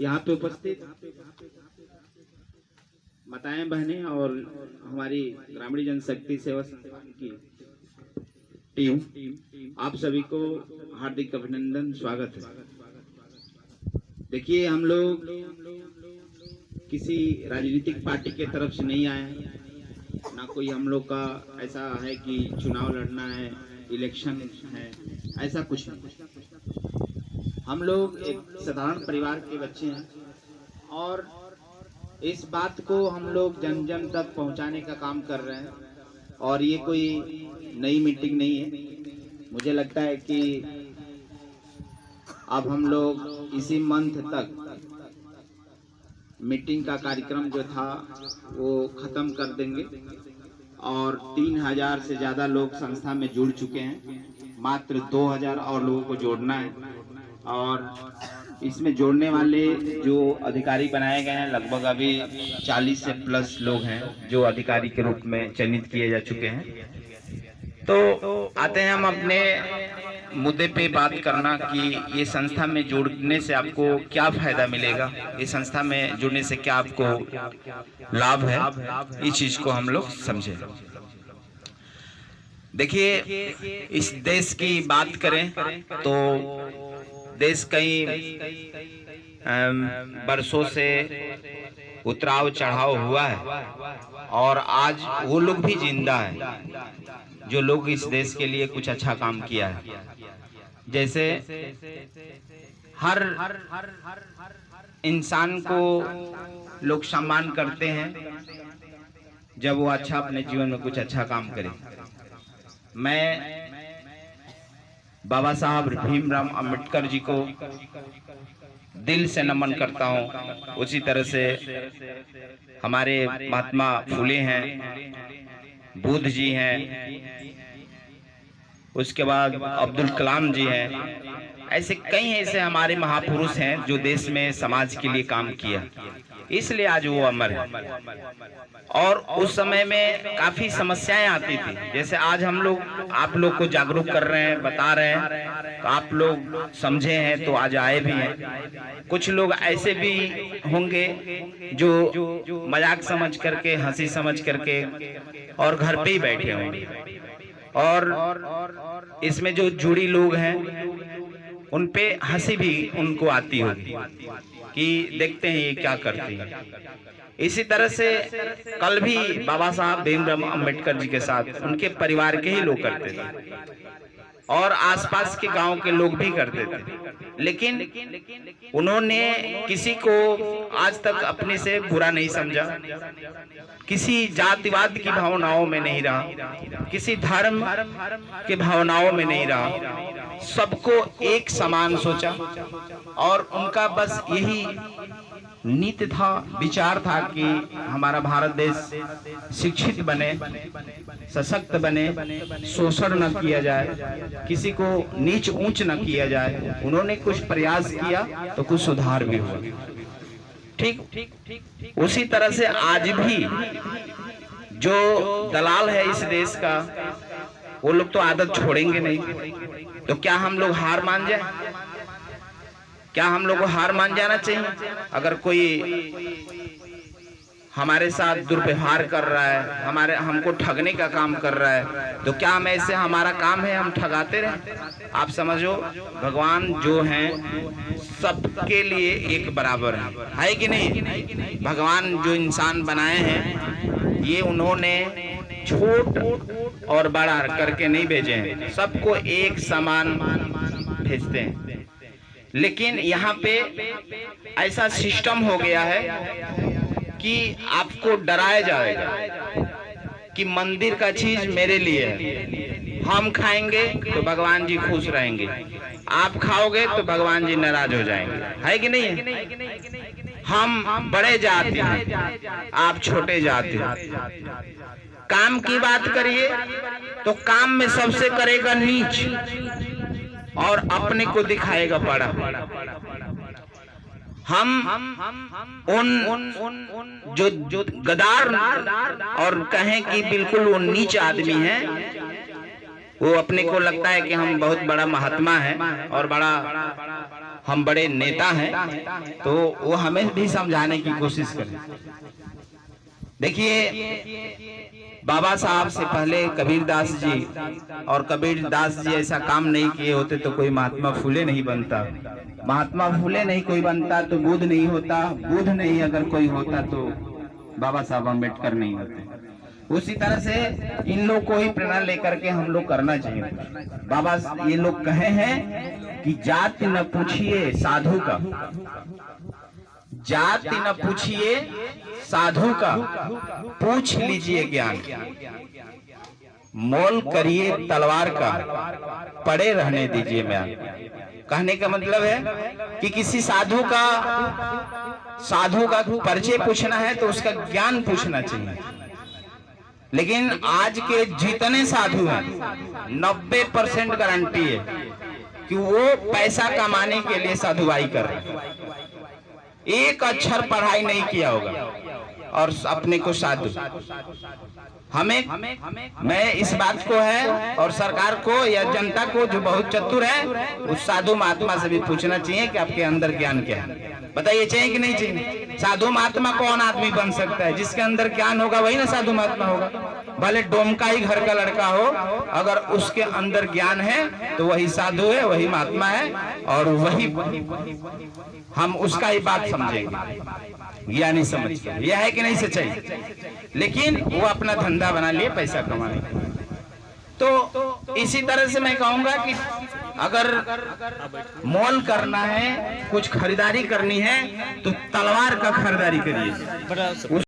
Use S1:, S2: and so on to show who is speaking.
S1: यहाँ पे उपस्थित माताएं बहनें और हमारी ग्रामीण जनशक्ति सेवा संस्थान की टीम, आप सभी को हार्दिक अभिनंदन, स्वागत है। देखिए, हम लोग किसी राजनीतिक पार्टी के तरफ से नहीं आए, ना कोई हम लोग का ऐसा है कि चुनाव लड़ना है, इलेक्शन है, ऐसा कुछ नहीं। हम लोग एक साधारण परिवार के बच्चे हैं और इस बात को हम लोग जन जन तक पहुंचाने का काम कर रहे हैं। और ये कोई नई मीटिंग नहीं है। मुझे लगता है कि अब हम लोग इसी मंथ तक मीटिंग का कार्यक्रम जो था वो खत्म कर देंगे और 3000 से ज़्यादा लोग संस्था में जुड़ चुके हैं। मात्र 2000 और लोगों को जोड़ना है और इसमें जोड़ने वाले जो अधिकारी बनाए गए हैं लगभग अभी 40 से प्लस लोग हैं जो अधिकारी के रूप में चयनित किए जा चुके हैं। तो आते हैं हम अपने मुद्दे पे बात करना कि ये संस्था में जुड़ने से आपको क्या फायदा मिलेगा, ये संस्था में जुड़ने से क्या आपको लाभ है, इस चीज को हम लोग समझें। देखिए, इस देश की बात करें तो देश कई बरसों से उतराव चढ़ाव हुआ है और आज वो लोग भी जिंदा हैं जो लोग इस देश के लिए कुछ अच्छा काम किया है। जैसे हर इंसान को लोग सम्मान करते हैं जब वो अच्छा अपने जीवन में कुछ अच्छा काम करे। मैं बाबा साहब भीमराव अंबेडकर जी को दिल से नमन करता हूँ। उसी तरह से हमारे महात्मा फुले हैं, बुद्ध जी हैं, उसके बाद अब्दुल कलाम जी हैं। ऐसे कई ऐसे हमारे महापुरुष हैं जो देश में समाज के लिए काम किया, इसलिए आज वो अमर है। और उस समय में काफी समस्याएं आती थी, जैसे आज हम लोग आप लोग को जागरूक कर रहे हैं, बता रहे हैं, तो आप लोग समझे हैं तो आज आए भी हैं। कुछ लोग ऐसे भी होंगे जो मजाक समझ करके, हंसी समझ करके और घर पे ही बैठे होंगे। और इसमें जो जुड़ी लोग हैं उन पे हंसी भी उनको आती होगी कि देखते हैं ये क्या करते हैं। इसी तरह से कल भी बाबा साहब भीमराव अंबेडकर जी के साथ उनके परिवार के ही लोग करते थे और आसपास के गांव के लोग भी करते थे, लेकिन उन्होंने किसी को आज तक अपने से बुरा नहीं समझा, किसी जातिवाद की भावनाओं में नहीं रहा, किसी धर्म के भावनाओं में नहीं रहा, सबको एक समान सोचा और उनका बस यही नीति था, विचार था कि हमारा भारत देश शिक्षित बने, सशक्त बने, शोषण न किया जाए, किसी को नीच ऊंच न किया जाए। उन्होंने कुछ प्रयास किया तो कुछ सुधार भी हुआ। ठीक उसी तरह से आज भी जो दलाल है इस देश का, वो लोग तो आदत छोड़ेंगे नहीं। तो क्या हम लोग हार मान जाए? क्या हम लोग को हार मान जाना चाहिए? अगर कोई हमारे साथ दुर्व्यवहार कर रहा है, हमको ठगने का काम कर रहा है, तो क्या हम ऐसे, हमारा काम है हम ठगाते रहे? आप समझो, भगवान जो हैं सबके लिए एक बराबर है कि नहीं? भगवान जो इंसान बनाए हैं ये उन्होंने छोट और बड़ा करके नहीं भेजे हैं, सबको एक समान भेजते हैं। लेकिन यहाँ पे ऐसा सिस्टम हो गया है कि आपको डराया जाएगा कि मंदिर का चीज मेरे लिए है, हम खाएंगे तो भगवान जी खुश रहेंगे, आप खाओगे तो भगवान जी नाराज हो जाएंगे, है कि नहीं है? हम बड़े जाति हैं, आप छोटे जाति हैं। काम की बात करिए तो काम में सबसे करेगा नीच और अपने को दिखाएगा बड़ा। हम उन जो गदार और कहें कि बिल्कुल वो नीच आदमी हैं, वो अपने को लगता है कि हम बहुत बड़ा महात्मा है और बड़ा हम बड़े नेता हैं तो वो हमें भी समझाने की कोशिश करें। देखिए बाबा साहब से पहले कबीरदास जी, और कबीरदास जी ऐसा काम नहीं किए होते तो कोई महात्मा फूले नहीं बनता, महात्मा फूले नहीं कोई बनता तो बुद्ध नहीं होता, बुद्ध नहीं अगर कोई होता तो बाबा साहब अम्बेडकर नहीं होते। उसी तरह से इन लोग को ही प्रेरणा लेकर के हम लोग करना चाहिए। बाबा ये लोग कहे हैं कि जाति न पूछिए साधु का, जाति न पूछिए साधु का, पूछ लीजिए ज्ञान, मोल करिए तलवार का, पड़े रहने दीजिए म्यान। कहने का मतलब है कि किसी साधु का परिचय पूछना है तो उसका ज्ञान पूछना चाहिए। लेकिन आज के जितने साधु हैं 90% गारंटी है कि वो पैसा कमाने के लिए साधुवाई कर रहे हैं, एक अक्षर पढ़ाई नहीं किया होगा और अपने को साधु। मैं इस बात को है और सरकार को या जनता को जो बहुत चतुर है उस साधु महात्मा से भी पूछना चाहिए कि आपके अंदर ज्ञान क्या है। बताइए चाहिए कि नहीं चाहिए? साधु महात्मा कौन आदमी बन सकता है? जिसके अंदर ज्ञान होगा वही ना साधु महात्मा होगा। भले डोमका ही घर का लड़का हो, अगर उसके अंदर ज्ञान है तो वही साधु है, वही महात्मा है, और वही हम उसका ही बात समझेंगे, ज्ञानी समझेंगे। यह है कि नहीं सच्चाई? लेकिन वो अपना धंधा बना लिए पैसा कमाने का। तो इसी तरह से मैं कहूंगा कि अगर मॉल करना है, कुछ खरीदारी करनी है तो तलवार का खरीदारी करिए।